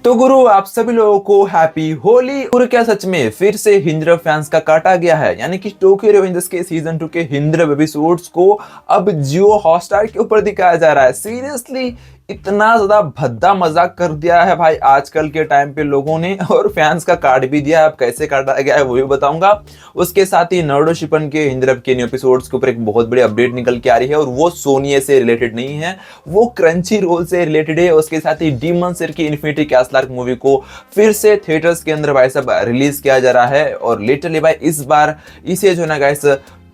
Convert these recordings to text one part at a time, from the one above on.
तो गुरु आप सभी लोगों को हैप्पी होली। और क्या सच में फिर से हिंद्र फैंस का काटा गया है, यानी कि टोक्यो रिवेंजर्स के सीजन 2 के हिंद्र एपिसोड्स को अब जियो हॉटस्टार के ऊपर दिखाया जा रहा है। सीरियसली इतना ज्यादा भद्दा मजाक कर दिया है भाई आजकल के टाइम पे लोगों ने, और फैंस का काट भी दिया है। अब कैसे काटा गया है वो भी बताऊंगा। उसके साथ ही नारुतो शिपन के हिंद्र के न्यू एपिसोड्स के ऊपर एक बहुत बड़ी अपडेट निकल के आ रही है, और वो सोनिए से रिलेटेड नहीं है, वो क्रंची रोल से रिलेटेड है। उसके साथ ही डीमन स्लेयर की इन्फिनिटी कैसल आर्क मूवी को फिर से थिएटर्स के अंदर भाई साहब रिलीज किया जा रहा है। और लिटरली भाई इस बार इसे जो ना गाइस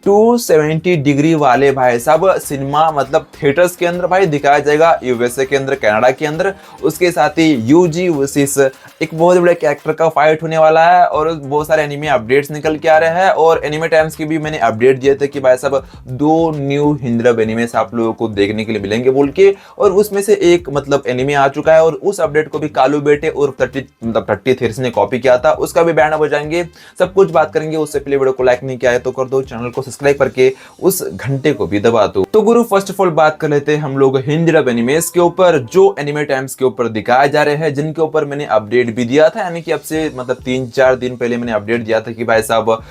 270 डिग्री वाले भाई साहब सिनेमा मतलब थिएटर्स के अंदर भाई दिखाया जाएगा, यूएसए के अंदर, कनाडा के अंदर। उसके साथ ही यूजी वर्सेस एक बहुत बड़े कैरेक्टर का फाइट होने वाला है, और बहुत सारे एनिमे अपडेट्स निकल के आ रहे हैं। और एनिमे टाइम्स की भी मैंने अपडेट दिए थे कि भाई साहब 2 न्यू हिंद्र एनिमेस आप लोगों को देखने के लिए मिलेंगे बोल के, और उसमें से एक मतलब एनिमे आ चुका है। और उस अपडेट को भी कालू बेटे और 30 थियर्स ने कॉपी किया था, उसका भी बैन हो जाएंगे। सब कुछ बात करेंगे। उससे पहले वीडियो को लाइक नहीं किया है तो कर दो, चैनल को सब्सक्राइब करके उस घंटे को भी दबा दो। तो गुरु फर्स्ट ऑफ ऑल बात कर लेते हैं हम लोग हिंद्र एनिमेस के ऊपर, जो एनिमे टाइम्स के ऊपर दिखाए जा रहे हैं, जिनके ऊपर मैंने अपडेट भी दिया था। यानी कि अब से मतलब 3-4 दिन पहले मैंने अपडेट दिया था कि भाई साहब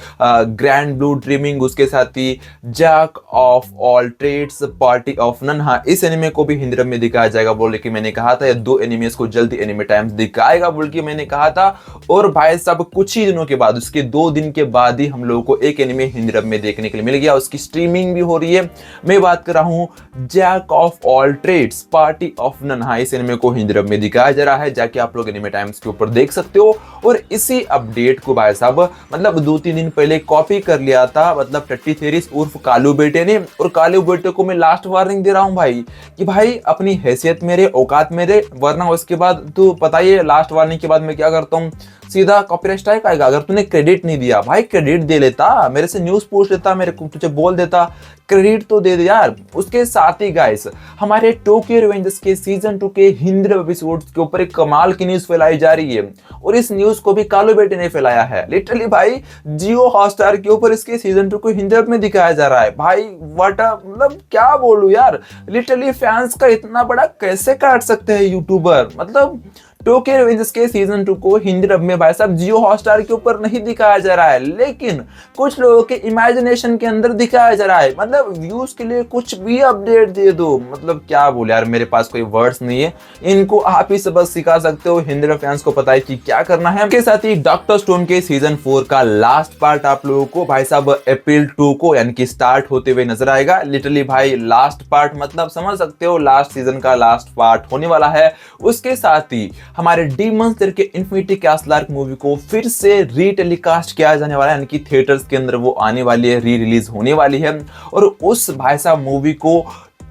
ग्रैंड ब्लू ड्रीमिंग, उसके साथ ही jack of all trades, party of none, हाँ इस एनिमे को भी हिंद्र में दिखाया जाएगा बोल के मैंने कहा था। या 2 एनिमेस को जल्दी एनिमे टाइम्स दिखाएगा बोल के मैंने कहा था। और भाई साहब कुछ ही दिनों के बाद, उसके 2 दिन के बाद ही हम लोगों को एक एनिमे हिंद्र में देखने के लिए मिल गया। उसकी स्ट्रीमिंग भी हो रही है। मैं बात कर रहा हूं jack of all trades, party of none, हाँ इस एनिमे को हिंदी में दिखाया जा रहा है। जाके आप लोग एनिमे टाइम्स के ऊपर देख सकते हो। और इसी अपडेट को भाई साहब मतलब 2-3 दिन पहले कॉपी कर लिया था मतलब टट्टी थेरिस उर्फ कालू बेटे ने। और कालू बेटे को मैं लास्ट वार्निंग दे रहा हूं भाई कि भाई अपनी हैसियत मेरे, औकात मेरे, वरना उसके बाद तो पता ही है लास्ट वार्निंग के बाद मैं क्या करता हूं, सीधा कॉपीराइट स्ट्राइक आएगा। अगर तूने क्रेडिट नहीं दिया भाई, क्रेडिट दे लेता, मेरे से न्यूज़ पूछ लेता, मेरे को तुझे बोल देता, क्रेडिट तो दे दे यार। उसके साथ ही गाइस हमारे टोक्यो रिवेंजर्स के सीजन 2 के हिंद्र एपिसोड्स के ऊपर एक कमाल की न्यूज़ फैलाई जा रही है, और इस न्यूज़ को भी कालू बेटे ने फैलाया है। लिटरली भाई जियो हॉटस्टार के ऊपर इसके सीजन 2 को हिंद्र में दिखाया जा रहा है। भाई व्हाट मतलब क्या बोलूं यार, लिटरली फैंस का इतना बड़ा कैसे काट सकते हैं यूट्यूबर। मतलब टोक्यो रिवेंजर्स के सीजन 2 को हिंदी डब में भाई साहब जियो हॉटस्टार के ऊपर नहीं दिखाया जा रहा है, लेकिन कुछ लोगों के इमेजिनेशन के अंदर दिखाया जा रहा है। मतलब व्यूज के लिए कुछ भी अपडेट दे दो, मतलब क्या बोले यार, मेरे पास कोई वर्ड्स नहीं है। इनको आप ही सबक सिखा सकते हो, हिंदी फैंस को पता है कि क्या करना है। इसके साथ ही डॉक्टर स्टोन के सीजन 4 का लास्ट पार्ट आप लोगों को भाई साहब अप्रैल 2 को यानी कि स्टार्ट होते हुए नजर आएगा। लिटरली भाई लास्ट पार्ट मतलब समझ सकते हो, लास्ट सीजन का लास्ट पार्ट होने वाला है। उसके साथ ही हमारे डीमन स्लेयर के इन्फिनिटी कैसल आर्क मूवी को फिर से रीटेलीकास्ट किया जाने वाला है, यानी कि थिएटर्स के अंदर वो आने वाली है, री रिलीज होने वाली है। और उस भाई साहब मूवी को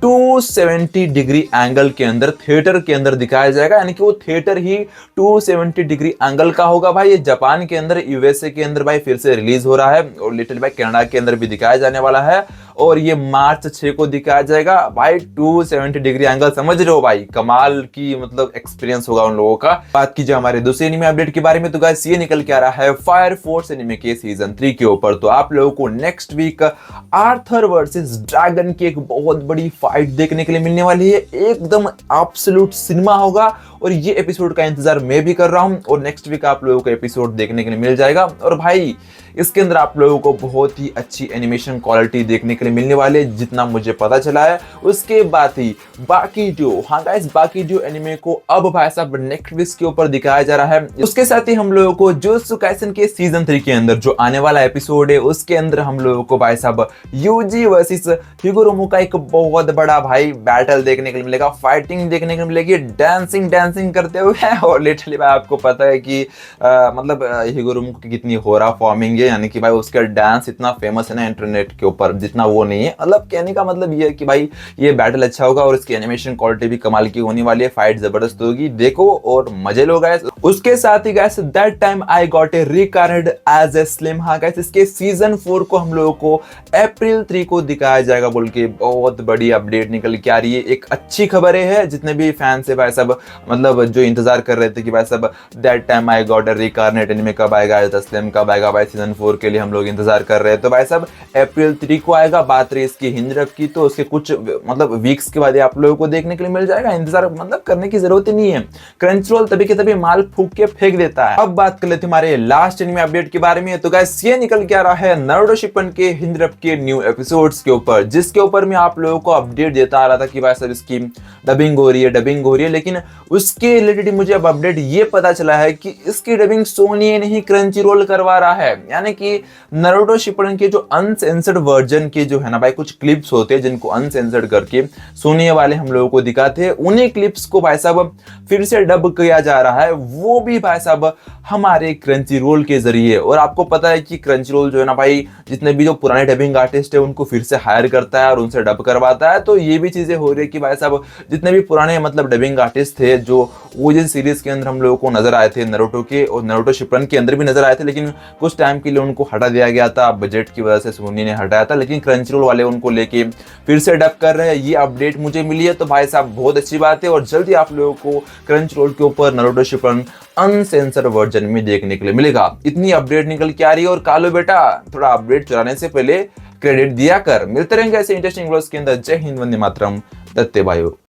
270 डिग्री एंगल के अंदर थिएटर के अंदर दिखाया जाएगा, यानी कि वो थिएटर ही 270 डिग्री एंगल का होगा भाई। ये जापान के अंदर, यूएसए के अंदर भाई फिर से रिलीज हो रहा है, और लिटिल भाई कनाडा के अंदर भी दिखाया जाने वाला है। और ये मार्च 6 को दिखाया जाएगा भाई। 270 डिग्री एंगल समझ रहे हो भाई, कमाल की मतलब एक्सपीरियंस होगा उन लोगों का। बात कीजिए हमारे दूसरे एनिमे अपडेट के बारे में, तो गाइस ये निकल के आ रहा है फायर फोर्स एनिमे के सीजन 3 के ऊपर। तो आप लोगों को next week Arthur versus dragon की एक बहुत बड़ी फाइट देखने के लिए मिलने वाली है। एकदम एब्सोल्यूट सिनेमा होगा, और ये एपिसोड का इंतजार मैं भी कर रहा हूं। और नेक्स्ट वीक आप लोगों को एपिसोड देखने के लिए मिल जाएगा। और भाई इसके अंदर आप लोगों को बहुत ही अच्छी एनिमेशन क्वालिटी देखने के लिए मिलने वाली है, जितना मुझे पता चला है। उसके बाद ही बाकी जो, हाँ गाइस बाकी जो एनिमे को अब भाई साहब नेक्स्ट वीक के ऊपर दिखाया जा रहा है। उसके साथ ही हम लोगों को जुजुत्सु काइसेन के सीजन 3 के अंदर जो आने वाला एपिसोड है, उसके अंदर हम लोगों को भाई साहब यूजी वर्सेस हिगुरुमो का एक बहुत बड़ा भाई बैटल देखने के लिए मिलेगा, फाइटिंग देखने के लिए मिलेगी, डांसिंग करते हुए। और लिटरली भाई आपको पता है कि मतलब हिगुरुमो की कितनी होरा फॉर्मिंग है, यानी कि भाई उसका डांस इतना फेमस है ना इंटरनेट के ऊपर, जितना वो नहीं है। मतलब कहने का मतलब ये है कि भाई ये बैटल अच्छा होगा, और इसकी एनिमेशन क्वालिटी भी कमाल की होने वाली है, फाइट जबरदस्त होगी, देखो और मजे लो गाइस। उसके साथ ही guys that time I got a record as a slime. हाँ गाइस, इसके सीजन 4 को हम लोगों को अप्रैल 3 को दिखाया जाएगा बोल के बहुत बड़ी अपडेट निकल के आ रही है। एक अच्छी खबर है, जितने भी फैंस है भाई साहब, मतलब जो इंतजार कर रहे थे कि भाई साहब that time I got a reincarnate anime कब आएगा, स्लिम कब आएगा भाई, सीजन 4 के लिए हम लोग इंतजार कर रहे हैं। तो भाई साहब अप्रैल 3 को आएगा। बात रही इसकी हिंजरफ की, तो उसके कुछ मतलब वीक्स के बाद आप लोगों को देखने के लिए मिल जाएगा। इंतजार मतलब करने की जरूरत ही नहीं है, क्रंचरोल तभी के तभी माल फूक के फेंक देता है। अब बात कर लेते हैं हमारे लास्ट एनीमे अपडेट के बारे में। तो गाइस ये निकल के आ रहा है नारुतो शिपन के हिंजरफ के न्यू एपिसोड्स के ऊपर, जिसके ऊपर मैं आप लोगों को अपडेट देता आ रहा था कि भाई साहब इसकी डबिंग हो रही है, लेकिन उसके रिलेटेड मुझे अब अपडेट ये पता चला है कि इसकी डबिंग सोनी नहीं क्रंचरोल करवा रहा है। यानी कि नारुतो शिपन के जो अनसेंसर्ड वर्जन के जो है ना भाई कुछ क्लिप्स होते हैं जिनको अनसेंसर्ड करके सोनी वाले हम लोगों को दिखाते हैं, उन्हीं क्लिप्स को भाई साहब फिर से डब किया जा रहा है, वो भी भाई साहब हमारे क्रंचरोल के जरिए। और आपको पता है कि क्रंचरोल जो है ना भाई जितने भी जो पुराने डबिंग आर्टिस्ट है उनको फिर से हायर करता है और उनसे डब करवाता है। तो ये भी चीजें हो रही है कि भाई साहब जितने भी पुराने मतलब डबिंग आर्टिस्ट थे जो ओजी सीरीज के अंदर हम लोगों को नजर आए थे नारुतो के और नारुतो शिपन के अंदर भी नजर आए थे, लेकिन कुछ टाइम के लिए उनको हटा दिया गया था, बजट की वजह से सोनी ने हटाया था, लेकिन क्रंचरोल वाले उनको लेके फिर से डब कर रहे हैं। ये अपडेट मुझे मिली है, तो भाई साहब बहुत अच्छी बात है और जल्दी आप लोगों को क्रंचरोल के ऊपर नारुतो शिपन अनसेंसर वर्जन में देखने के लिए मिलेगा। इतनी अपडेट निकल के आ रही है। और कालो बेटा थोड़ा अपडेट चलाने से पहले क्रेडिट दिया कर। मिलते रहेंगे ऐसे इंटरेस्टिंग वीडियोस के अंदर। जय हिंद, वंदे मातरम, दत्ते भाइयों।